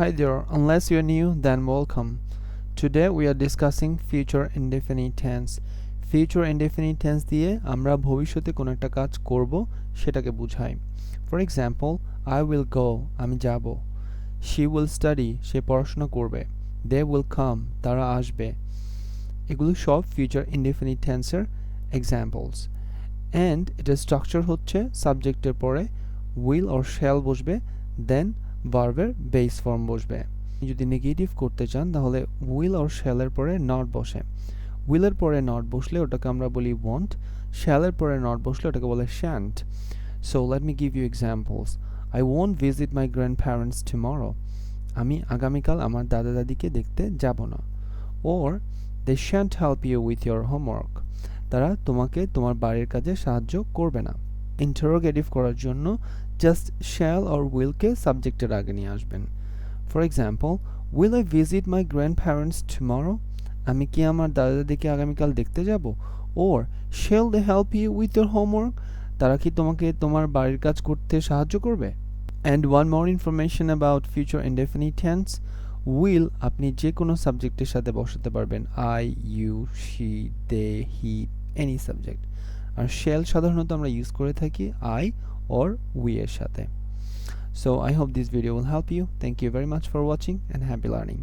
Hi there, unless you're new, then welcome. Today we are discussing future indefinite tense. Future indefinite tense দিয়ে আমরা ভবিষ্যতে কোনো একটা কাজ করব সেটাকে বোঝায়। For example, I will go, আমি যাব। She will study, সে পড়াশোনা করবে। They will come, তারা আসবে। এগুলো সব future indefinite tense-এর examples. And এটার স্ট্রাকচার হচ্ছে সাবজেক্টের পরে will or shall বসবে, then ভার্বের বেস ফর্ম বসবে। যদি নেগেটিভ করতে চান তাহলে will or shall এর পরে not বসে। will এর পরে not বসলে ওটাকে আমরা বলি won't, shall এর পরে not বসলে ওটাকে বলে shan't. So let me give you examples. I won't visit my grandparents tomorrow. আমি আগামীকাল আমার দাদা দাদিকে দেখতে যাব না। Or they shan't help you with your homework. তারা তোমাকে তোমার বাড়ির কাজে সাহায্য করবে না। ইন্টারোগেটিভ করার জন্য জাস্ট shall or will কে সাবজেক্টের আগে নিয়ে আসবেন। For example, will I visit my grandparents tomorrow? আমি কি আমার দাদা দাদিকে আগামীকাল দেখতে যাব? Or shall they help you with your homework? তারা কি তোমাকে তোমার বাড়ির কাজ করতে সাহায্য করবে? And one more information about future indefinite tense. will আপনি যে কোনো সাবজেক্টের সাথে বসাতে পারবেন। I, you, she, they, he, any subject. R shall সাধারণত আমরা ইউজ করে থাকি I or we এর সাথে। So I hope this video will help you. Thank you very much for watching and happy learning.